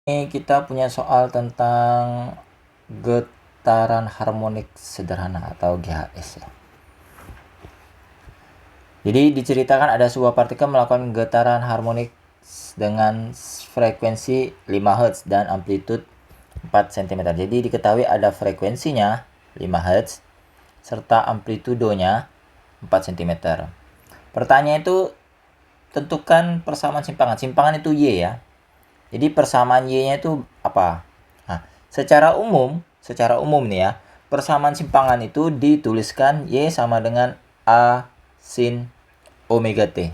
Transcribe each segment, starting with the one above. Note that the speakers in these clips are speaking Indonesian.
Ini kita punya soal tentang getaran harmonik sederhana atau GHS ya. Jadi diceritakan ada sebuah partikel melakukan getaran harmonik dengan frekuensi 5 Hz dan amplitude 4 cm. Jadi diketahui ada frekuensinya 5 Hz serta amplitudonya 4 cm. Pertanyaan itu tentukan persamaan simpangan. Simpangan itu Y ya. Jadi persamaan Y-nya itu apa? Nah, secara umum nih ya, persamaan simpangan itu dituliskan Y sama dengan A sin omega T.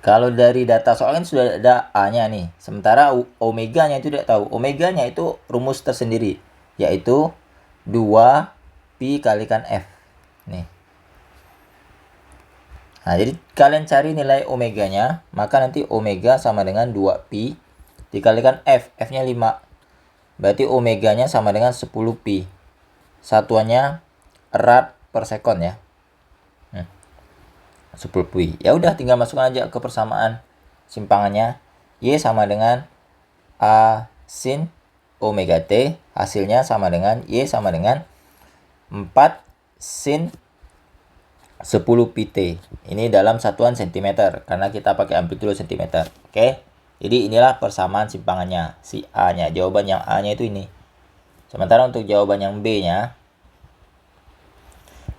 Kalau dari data soal kan sudah ada A-nya nih. Sementara omega-nya itu tidak tahu. Omega-nya itu rumus tersendiri, yaitu 2 pi kalikan F. Nih. Nah, jadi kalian cari nilai omeganya, maka nanti omega sama dengan 2pi dikalikan F. F-nya 5. Berarti omeganya sama dengan 10pi. Satuannya rad per sekon ya. 10pi. Ya udah tinggal masukkan aja ke persamaan simpangannya. Y sama dengan A sin omega T. Hasilnya sama dengan Y sama dengan 4 sin 10 pt. Ini dalam satuan cm karena kita pakai amplitudo cm. Oke. Jadi inilah persamaan simpangannya si A-nya. Jawaban yang A-nya itu ini. Sementara untuk jawaban yang B-nya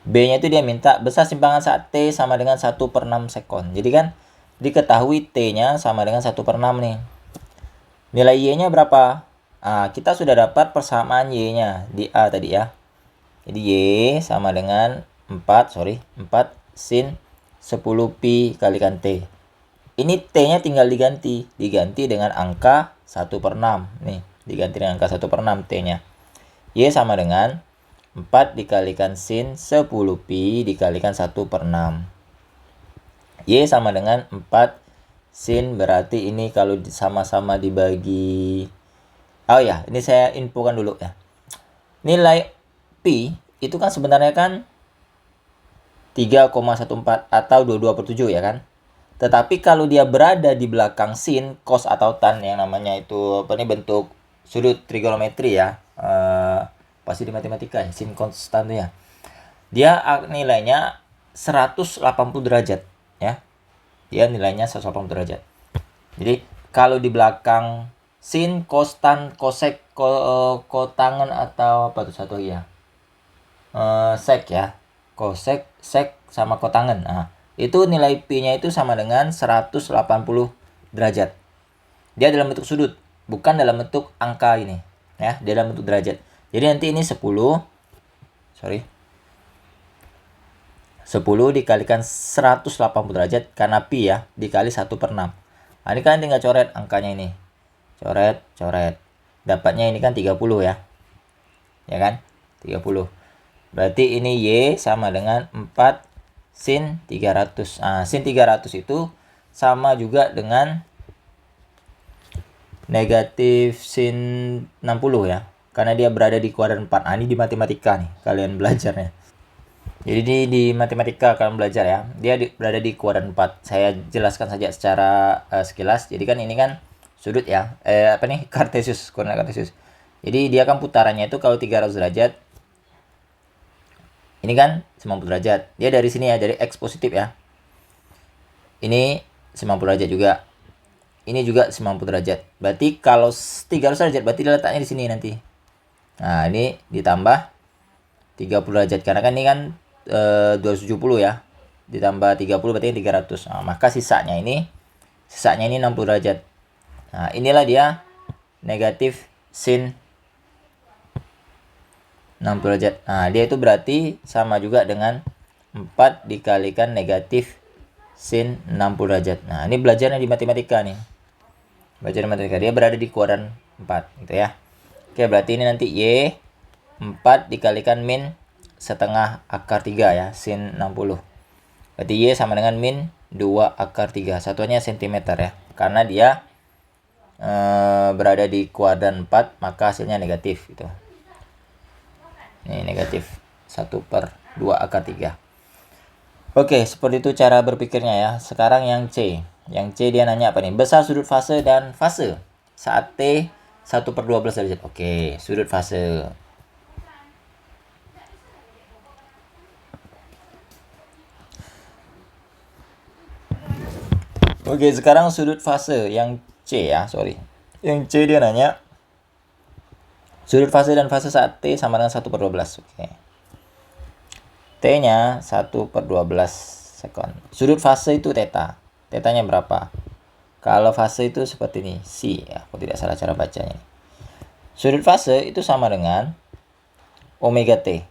itu dia minta besar simpangan saat T sama dengan 1/6 sekon. Jadi kan diketahui T-nya sama dengan 1/6 nih. Nilai Y-nya berapa? Nah, kita sudah dapat persamaan Y-nya di A tadi ya. Jadi Y sama dengan 4 sin 10pi kalikan T. Ini T-nya tinggal diganti dengan angka 1/6. Nih, diganti dengan angka 1/6 T-nya. Y sama dengan 4 dikalikan sin 10pi dikalikan 1/6. Y sama dengan 4 sin, berarti ini kalau sama-sama dibagi. Oh ya, ini saya infokan dulu ya. Nilai pi itu kan sebenarnya kan 3,14 atau 22/7 ya kan. Tetapi kalau dia berada di belakang sin, cos atau tan yang namanya itu apa nih, bentuk sudut trigonometri ya. Pasti di matematika ya, sin konstan tuh ya. Dia nilainya 180 derajat ya. Dia nilainya 180 derajat. Jadi kalau di belakang sin, cos, tan, cosec, kotangen atau apa tuh satu ya. Sek ya. Cosec, sek sama kotangen. Nah, itu nilai pi-nya itu sama dengan 180 derajat. Dia dalam bentuk sudut, bukan dalam bentuk angka ini, ya, dia dalam bentuk derajat. Jadi nanti ini 10 dikalikan 180 derajat karena pi ya, dikali 1/6. Nah, ini kan tinggal coret angkanya ini. Coret. Dapatnya ini kan 30 ya. Ya kan? 30. Berarti ini Y sama dengan 4 sin 300. Nah, sin 300 itu sama juga dengan negatif sin 60 ya. Karena dia berada di kuadran 4. Nah, ini di matematika nih kalian belajarnya. Jadi di matematika kalian belajar ya. Dia berada di kuadran 4. Saya jelaskan saja secara sekilas. Jadi kan ini kan sudut ya. Kartesius, koordinat kartesius. Jadi dia kan putarannya itu kalau 300 derajat. Ini kan 90 derajat. Dia dari sini ya, dari X positif ya. Ini 90 derajat juga. Ini juga 90 derajat. Berarti kalau 300 derajat berarti letaknya di sini nanti. Nah, ini ditambah 30 derajat karena kan ini kan 270 ya. Ditambah 30 berarti 300. Nah, maka sisanya ini 60 derajat. Nah, inilah dia negatif sin 60 derajat. Nah, dia itu berarti sama juga dengan 4 dikalikan negatif sin 60 derajat. Nah, ini belajarnya di matematika nih. Belajar matematika. Dia berada di kuadran 4 gitu ya. Oke, berarti ini nanti Y 4 dikalikan min setengah akar 3 ya, sin 60. Berarti Y sama dengan min 2 akar 3. Satuannya cm ya. Karena dia berada di kuadran 4, maka hasilnya negatif gitu. Ini negatif 1/2 akar 3. Oke, seperti itu cara berpikirnya ya. Sekarang yang C. Yang C dia nanya apa nih? Besar sudut fase dan fase saat T 1/12 derajat. Oke, sudut fase. Oke, sekarang sudut fase yang C ya, sorry. Yang C dia nanya sudut fase dan fase saat T sama dengan 1/12. Oke. T-nya 1/12 sekon. Sudut fase itu theta. Theta-nya berapa? Kalau fase itu seperti ini, C ya, aku tidak salah cara bacanya. Sudut fase itu sama dengan omega T.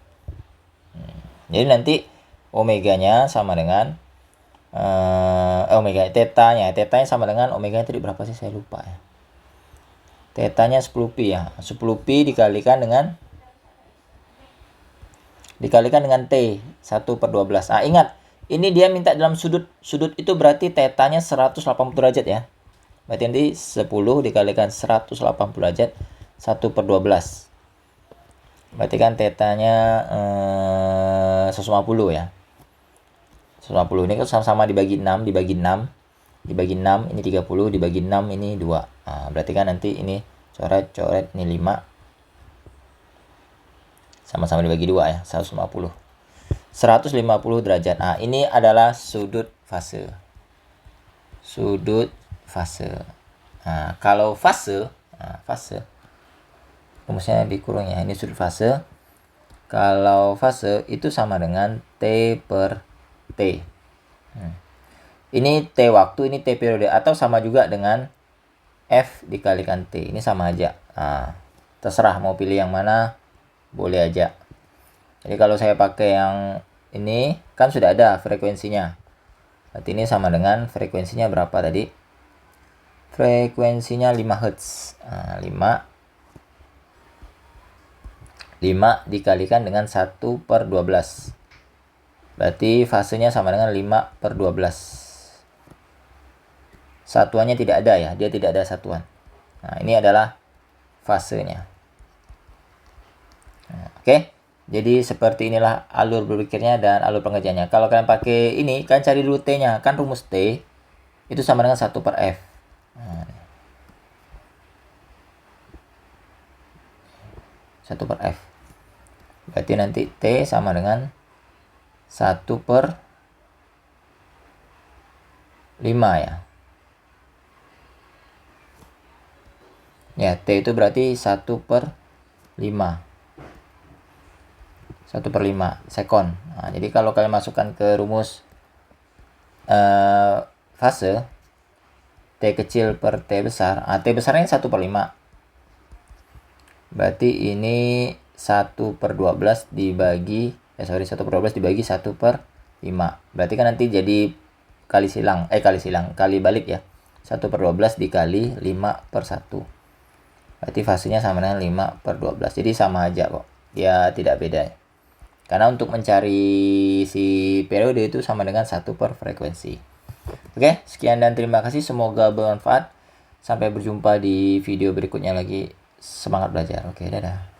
Jadi nanti omeganya sama dengan omega tetanya sama dengan omega tadi berapa sih, saya lupa ya. Tetanya 10pi ya. 10pi dikalikan dengan T 1/12. Nah, ingat, ini dia minta dalam sudut. Sudut itu berarti tetanya 180 derajat ya. Berarti nanti 10 dikalikan 180 derajat 1/12. Berarti kan tetanya 150 ya. 150 ini kan sama-sama dibagi 6, dibagi 6 ini 30, dibagi 6 ini 2. Nah, berarti kan nanti ini coret-coret ini 5. Sama-sama dibagi 2 ya, 150. 150 derajat. Nah, ini adalah sudut fase. Sudut fase. Nah, kalau fase, rumusnya dikurung ya. Ini sudut fase. Kalau fase itu sama dengan T/T. Ini T waktu, ini T periode, atau sama juga dengan F dikalikan T. Ini sama aja. Nah, terserah mau pilih yang mana, boleh aja. Jadi kalau saya pakai yang ini, kan sudah ada frekuensinya. Berarti ini sama dengan frekuensinya berapa tadi? Frekuensinya 5 Hz. Nah, 5 dikalikan dengan 1/12. Berarti fasenya sama dengan 5/12. Satuannya tidak ada ya, dia tidak ada satuan. Nah, ini adalah fasenya. Nah, oke. Jadi seperti inilah alur berpikirnya dan alur pengerjaannya. Kalau kalian pakai ini, kan cari dulu T-nya. Kan rumus T itu sama dengan 1/F. Nah, 1/F. Berarti nanti T sama dengan 1/5 ya. Ya, T itu berarti 1/5. 1/5 sekon. Nah, jadi kalau kalian masukkan ke rumus fase T kecil per T besar, T besarnya 1/5. Berarti ini 1/12 dibagi 1/12 dibagi 1/5. Berarti kan nanti jadi kali balik ya. 1/12 dikali 5/1. Berarti fasenya sama dengan 5/12. Jadi sama aja kok. Ya tidak beda. Karena untuk mencari si periode itu sama dengan 1 per frekuensi. Oke, sekian dan terima kasih. Semoga bermanfaat. Sampai berjumpa di video berikutnya lagi. Semangat belajar. Oke, dadah.